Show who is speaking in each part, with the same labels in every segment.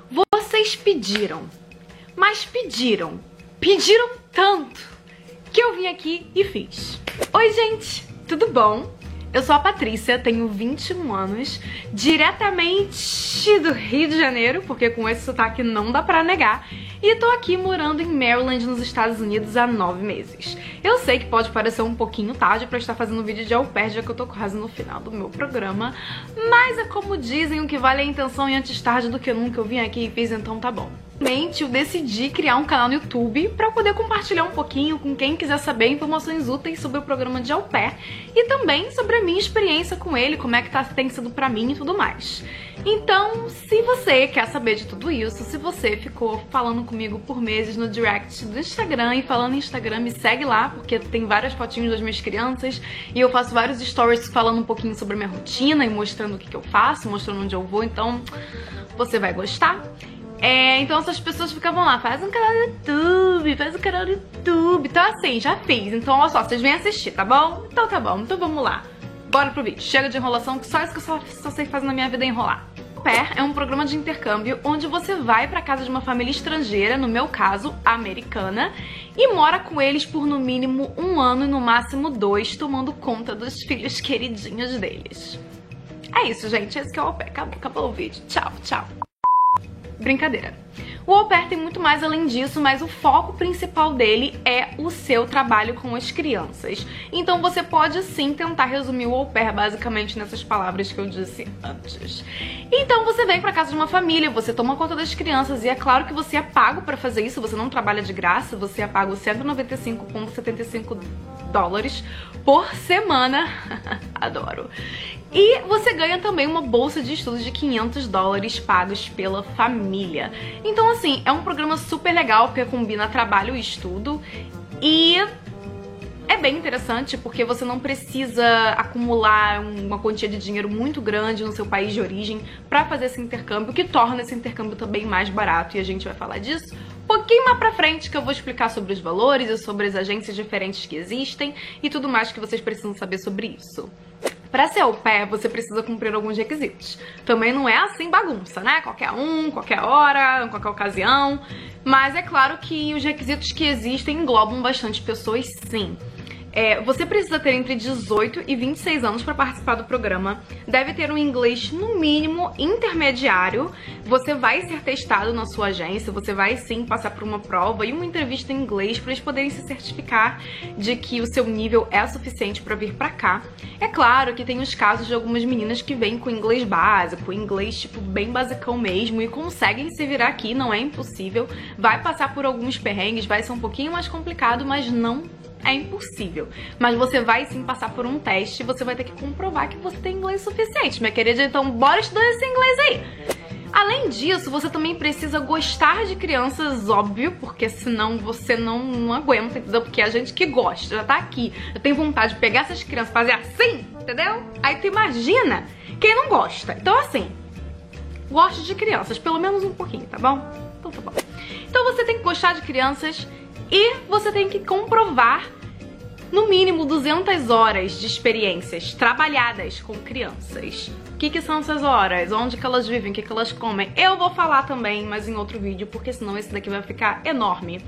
Speaker 1: Vocês pediram, mas pediram tanto que eu vim aqui e fiz. Oi gente, tudo bom? Eu sou a Patrícia, tenho 21 anos, diretamente do Rio de Janeiro, porque com esse sotaque não dá pra negar, e tô aqui morando em Maryland, nos Estados Unidos, há 9 meses. Eu sei que pode parecer um pouquinho tarde pra estar fazendo um vídeo de au pair, já que eu tô quase no final do meu programa, mas é como dizem, o que vale é a intenção e antes tarde do que nunca eu vim aqui e fiz, então tá bom. Eu decidi criar um canal no YouTube pra eu poder compartilhar um pouquinho com quem quiser saber informações úteis sobre o programa de au pair e também sobre a minha experiência com ele, como é que tem sido pra mim e tudo mais. Então, se você quer saber de tudo isso, se você ficou falando comigo por meses no direct do Instagram e falando em Instagram, me segue lá, porque tem várias fotinhos das minhas crianças e eu faço vários stories falando um pouquinho sobre a minha rotina e mostrando o que eu faço, mostrando onde eu vou, então você vai gostar. Então essas pessoas ficavam lá, faz um canal no YouTube, faz um canal no YouTube. Então assim, já fiz. Então olha só, vocês vêm assistir, tá bom? Então tá bom, então vamos lá. Bora pro vídeo. Chega de enrolação, que só isso que eu só sei fazer na minha vida é enrolar. Au pair é um programa de intercâmbio onde você vai pra casa de uma família estrangeira, no meu caso, americana, e mora com eles por no mínimo 1 ano e no máximo 2, tomando conta dos filhos queridinhos deles. É isso, gente. Esse que é o au pair. Acabou o vídeo. Tchau, tchau. Brincadeira. O au pair tem muito mais além disso, mas o foco principal dele é o seu trabalho com as crianças. Então você pode sim tentar resumir o au pair basicamente nessas palavras que eu disse antes. Então você vem pra casa de uma família, você toma conta das crianças e é claro que você é pago pra fazer isso, você não trabalha de graça, você é pago $195,75 por semana. Adoro. E você ganha também uma bolsa de estudos de $500 pagos pela família. Então assim, é um programa super legal porque combina trabalho e estudo e é bem interessante porque você não precisa acumular uma quantia de dinheiro muito grande no seu país de origem pra fazer esse intercâmbio, o que torna esse intercâmbio também mais barato e a gente vai falar disso um pouquinho mais pra frente, que eu vou explicar sobre os valores e sobre as agências diferentes que existem e tudo mais que vocês precisam saber sobre isso. Pra ser au pair, você precisa cumprir alguns requisitos. Também não é assim bagunça, né? Qualquer um, qualquer hora, em qualquer ocasião. Mas é claro que os requisitos que existem englobam bastante pessoas, sim. Você precisa ter entre 18 e 26 anos para participar do programa. Deve ter um inglês, no mínimo, intermediário. Você vai ser testado na sua agência. Você vai, sim, passar por uma prova e uma entrevista em inglês para eles poderem se certificar de que o seu nível é suficiente para vir para cá. É claro que tem os casos de algumas meninas que vêm com inglês básico, inglês, tipo, bem basicão mesmo, e conseguem se virar aqui, não é impossível. Vai passar por alguns perrengues, vai ser um pouquinho mais complicado, mas não é impossível. Mas você vai sim passar por um teste e você vai ter que comprovar que você tem inglês suficiente, minha querida. Então bora estudar esse inglês aí. Além disso, você também precisa gostar de crianças, óbvio, porque senão você não aguenta, entendeu? Porque a gente que gosta, já tá aqui, eu tenho vontade de pegar essas crianças e fazer assim, entendeu? Aí tu imagina quem não gosta. Então assim, goste de crianças, pelo menos um pouquinho, tá bom? Então tá bom. Então você tem que gostar de crianças e você tem que comprovar no mínimo 200 horas de experiências trabalhadas com crianças. O que são essas horas? Onde que elas vivem? O que elas comem? Eu vou falar também, mas em outro vídeo, porque senão esse daqui vai ficar enorme.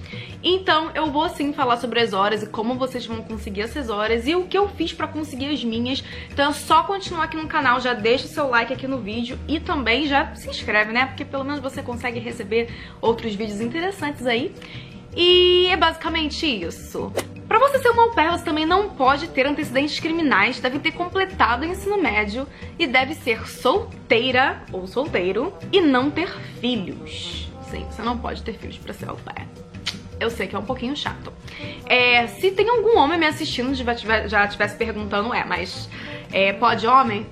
Speaker 1: Então eu vou sim falar sobre as horas e como vocês vão conseguir essas horas e o que eu fiz pra conseguir as minhas. Então é só continuar aqui no canal, já deixa o seu like aqui no vídeo e também já se inscreve, né? Porque pelo menos você consegue receber outros vídeos interessantes aí. E é basicamente isso. Pra você ser uma au pair, você também não pode ter antecedentes criminais, deve ter completado o ensino médio e deve ser solteira ou solteiro e não ter filhos. Sim, você não pode ter filhos pra ser au pair. Eu sei que é um pouquinho chato. Se tem algum homem me assistindo já estivesse perguntando, mas pode homem?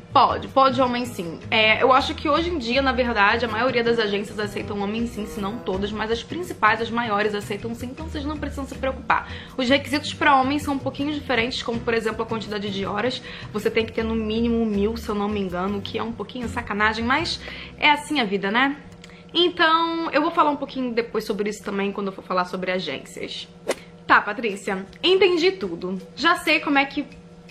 Speaker 1: Pode homem sim. Eu acho que hoje em dia, na verdade, a maioria das agências aceitam homem sim, se não todas, mas as principais, as maiores, aceitam sim, então vocês não precisam se preocupar. Os requisitos para homens são um pouquinho diferentes, como por exemplo a quantidade de horas. Você tem que ter no mínimo 1000, se eu não me engano, que é um pouquinho sacanagem, mas é assim a vida, né? Então, eu vou falar um pouquinho depois sobre isso também quando eu for falar sobre agências. Tá, Patrícia, entendi tudo. Já sei como é que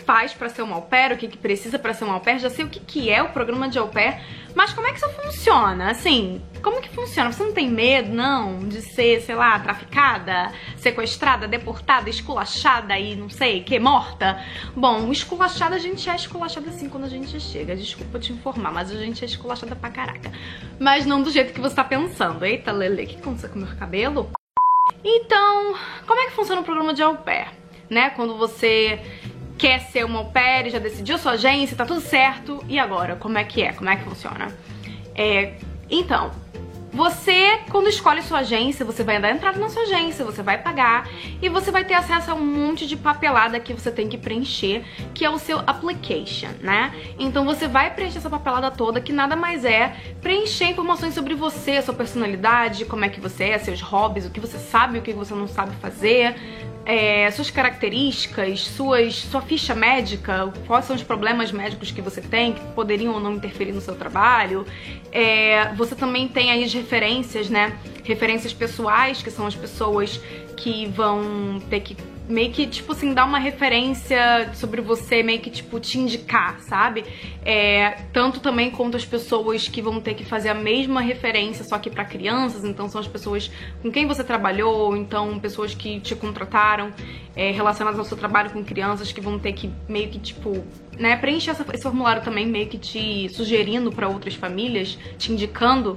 Speaker 1: faz pra ser uma au pair, o que precisa pra ser uma au pair, já sei o que é o programa de au pair, mas como é que isso funciona? Assim, como que funciona? Você não tem medo, não, de ser, sei lá, traficada, sequestrada, deportada, esculachada e não sei, que morta? Bom, esculachada a gente é esculachada assim quando a gente chega, desculpa te informar, mas a gente é esculachada pra caraca. Mas não do jeito que você tá pensando. Eita, Lele, o que aconteceu com o meu cabelo? Então, como é que funciona o programa de au pair? Né, quando você quer ser uma au pair, já decidiu sua agência, tá tudo certo, e agora? Como é que funciona? Então, você, quando escolhe sua agência, você vai dar entrada na sua agência, você vai pagar e você vai ter acesso a um monte de papelada que você tem que preencher, que é o seu application, né? Então você vai preencher essa papelada toda, que nada mais é preencher informações sobre você, sua personalidade, como é que você é, seus hobbies, o que você sabe, o que você não sabe fazer, suas características, sua ficha médica, quais são os problemas médicos que você tem, que poderiam ou não interferir no seu trabalho. Você também tem aí as referências, né? Referências pessoais, que são as pessoas que vão ter que meio que, tipo assim, dar uma referência sobre você, meio que, tipo, te indicar, sabe? Tanto também quanto as pessoas que vão ter que fazer a mesma referência, só que pra crianças. Então são as pessoas com quem você trabalhou, então pessoas que te contrataram relacionadas ao seu trabalho com crianças, que vão ter que meio que, tipo, né, preencher esse formulário também, meio que te sugerindo pra outras famílias, te indicando.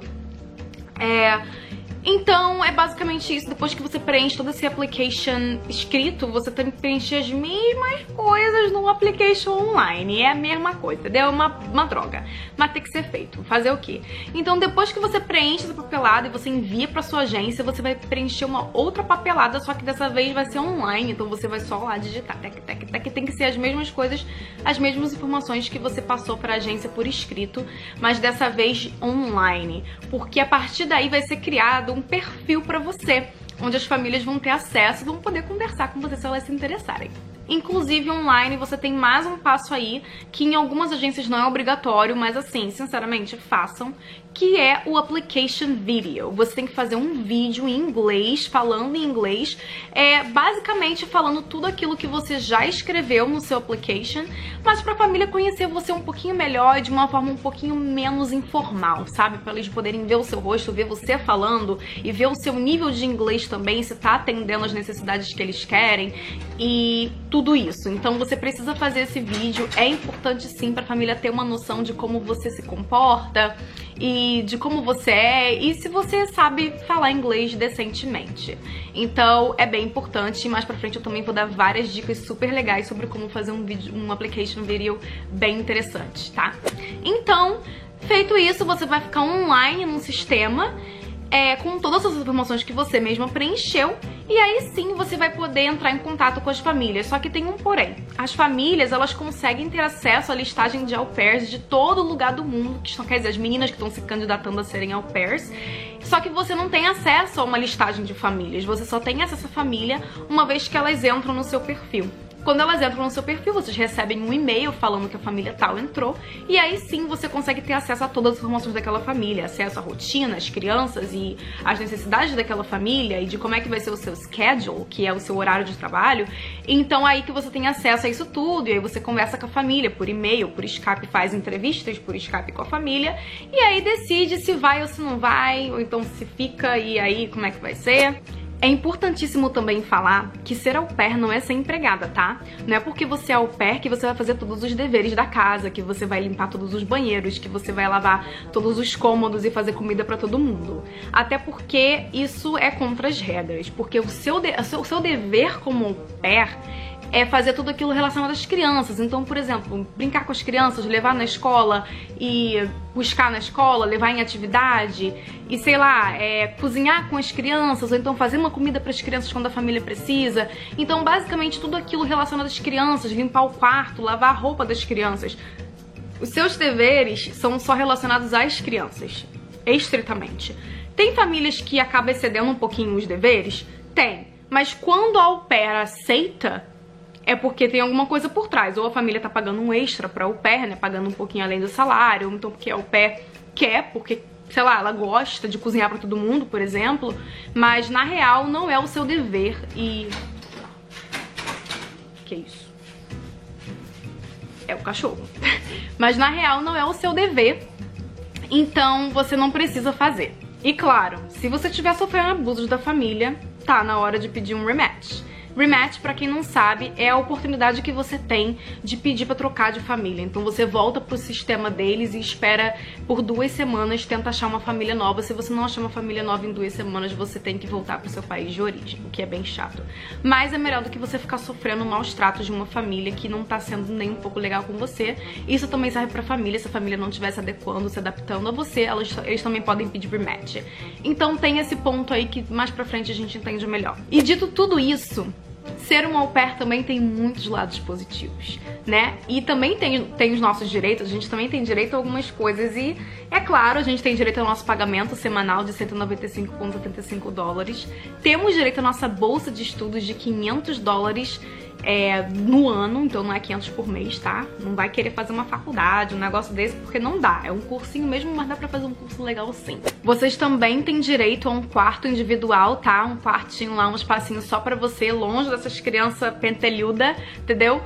Speaker 1: Então, é basicamente isso. Depois que você preenche todo esse application escrito, você tem que preencher as mesmas coisas no application online. É a mesma coisa, entendeu? É uma droga. Mas tem que ser feito. Fazer o quê? Então, depois que você preenche essa papelada e você envia pra sua agência, você vai preencher uma outra papelada, só que dessa vez vai ser online. Então, você vai só lá digitar. Tem que ser as mesmas coisas, as mesmas informações que você passou pra agência por escrito, mas dessa vez online. Porque a partir daí vai ser criado um perfil pra você, onde as famílias vão ter acesso e vão poder conversar com você se elas se interessarem. Inclusive, online, você tem mais um passo aí, que em algumas agências não é obrigatório, mas assim, sinceramente, façam, que é o application video. Você tem que fazer um vídeo em inglês, falando em inglês, basicamente falando tudo aquilo que você já escreveu no seu application, mas pra família conhecer você um pouquinho melhor e de uma forma um pouquinho menos informal, sabe? Pra eles poderem ver o seu rosto, ver você falando e ver o seu nível de inglês também, se tá atendendo às necessidades que eles querem e tudo isso. Então você precisa fazer esse vídeo, é importante sim pra família ter uma noção de como você se comporta e de como você é e se você sabe falar inglês decentemente. Então é bem importante, mais pra frente eu também vou dar várias dicas super legais sobre como fazer um application video bem interessante, tá? Então, feito isso, você vai ficar online num sistema com todas as informações que você mesma preencheu, e aí sim você vai poder entrar em contato com as famílias. Só que tem um porém. As famílias, elas conseguem ter acesso à listagem de au pairs de todo lugar do mundo, que quer dizer, as meninas que estão se candidatando a serem au pairs. Só que você não tem acesso a uma listagem de famílias, você só tem acesso à família uma vez que elas entram no seu perfil. Quando elas entram no seu perfil, vocês recebem um e-mail falando que a família tal entrou, e aí sim você consegue ter acesso a todas as informações daquela família, acesso à rotina, às crianças e às necessidades daquela família e de como é que vai ser o seu schedule, que é o seu horário de trabalho. Então aí que você tem acesso a isso tudo, e aí você conversa com a família por e-mail, por Skype, faz entrevistas por Skype com a família, e aí decide se vai ou se não vai, ou então se fica, e aí como é que vai ser. É importantíssimo também falar que ser au pair não é ser empregada, tá? Não é porque você é au pair que você vai fazer todos os deveres da casa, que você vai limpar todos os banheiros, que você vai lavar todos os cômodos e fazer comida pra todo mundo. Até porque isso é contra as regras, porque o seu dever como au pair é fazer tudo aquilo relacionado às crianças. Então, por exemplo, brincar com as crianças, levar na escola e buscar na escola, levar em atividade e, sei lá, cozinhar com as crianças, ou então fazer uma comida para as crianças quando a família precisa. Então, basicamente, tudo aquilo relacionado às crianças, limpar o quarto, lavar a roupa das crianças. Os seus deveres são só relacionados às crianças, estritamente. Tem famílias que acabam excedendo um pouquinho os deveres? Tem. Mas quando a au pair aceita, é porque tem alguma coisa por trás. Ou a família tá pagando um extra pra au pair, né? Pagando um pouquinho além do salário. Ou então porque a au pair quer, porque, sei lá, ela gosta de cozinhar pra todo mundo, por exemplo. Mas, na real, não é o seu dever. E... que isso? é o cachorro. Mas na real não é o seu dever, então você não precisa fazer. E claro, se você estiver sofrendo abusos da família, tá na hora de pedir um rematch. Rematch, pra quem não sabe, é a oportunidade que você tem de pedir pra trocar de família. Então você volta pro sistema deles e espera por 2 semanas, tenta achar uma família nova. Se você não achar uma família nova em 2 semanas, você tem que voltar pro seu país de origem, o que é bem chato. Mas é melhor do que você ficar sofrendo maus tratos de uma família que não tá sendo nem um pouco legal com você. Isso também serve pra família, se a família não estiver se adequando, se adaptando a você, eles também podem pedir rematch. Então tem esse ponto aí que mais pra frente a gente entende melhor. E dito tudo isso, ser um au pair também tem muitos lados positivos, né? E também tem os nossos direitos, a gente também tem direito a algumas coisas e, é claro, a gente tem direito ao nosso pagamento semanal de 195,75 dólares. Temos direito à nossa bolsa de estudos de 500 dólares no ano, então não é 500 por mês, tá? Não vai querer fazer uma faculdade, um negócio desse, porque não dá. É um cursinho mesmo, mas dá pra fazer um curso legal sim. Vocês também têm direito a um quarto individual, tá? Um quartinho lá, um espacinho só pra você, longe dessas crianças pentelhudas, entendeu?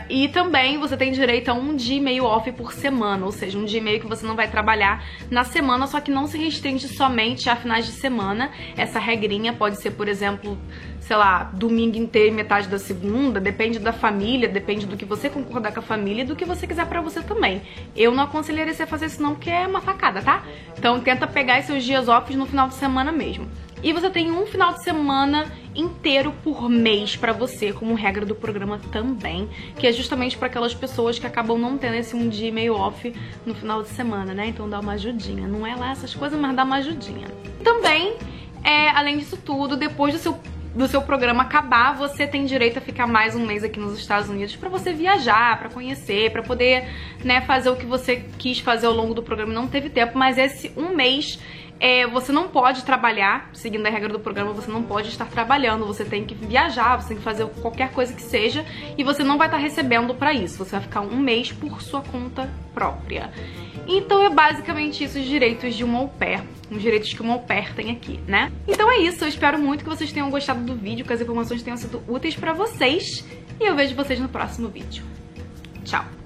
Speaker 1: E também você tem direito a um dia e meio off por semana, ou seja, um dia e meio que você não vai trabalhar na semana, só que não se restringe somente a finais de semana. Essa regrinha pode ser, por exemplo, sei lá, domingo inteiro e metade da segunda, depende da família, depende do que você concordar com a família e do que você quiser pra você também. Eu não aconselharia você a fazer isso não, porque é uma facada, tá? Então tenta pegar esses seus dias off no final de semana mesmo. E você tem um final de semana inteiro por mês pra você, como regra do programa também, que é justamente pra aquelas pessoas que acabam não tendo esse um dia e meio off no final de semana, né? Então dá uma ajudinha. Não é lá essas coisas, mas dá uma ajudinha. Também, além disso tudo, depois do seu programa acabar, você tem direito a ficar mais um mês aqui nos Estados Unidos pra você viajar, pra conhecer, pra poder, né, fazer o que você quis fazer ao longo do programa e não teve tempo, mas esse um mês você não pode trabalhar, seguindo a regra do programa, você não pode estar trabalhando, você tem que viajar, você tem que fazer qualquer coisa que seja e você não vai estar recebendo pra isso, você vai ficar um mês por sua conta própria. Então é basicamente isso os direitos de um au pair, os direitos que um au pair tem aqui, né? Então é isso, eu espero muito que vocês tenham gostado do vídeo, que as informações tenham sido úteis pra vocês e eu vejo vocês no próximo vídeo. Tchau!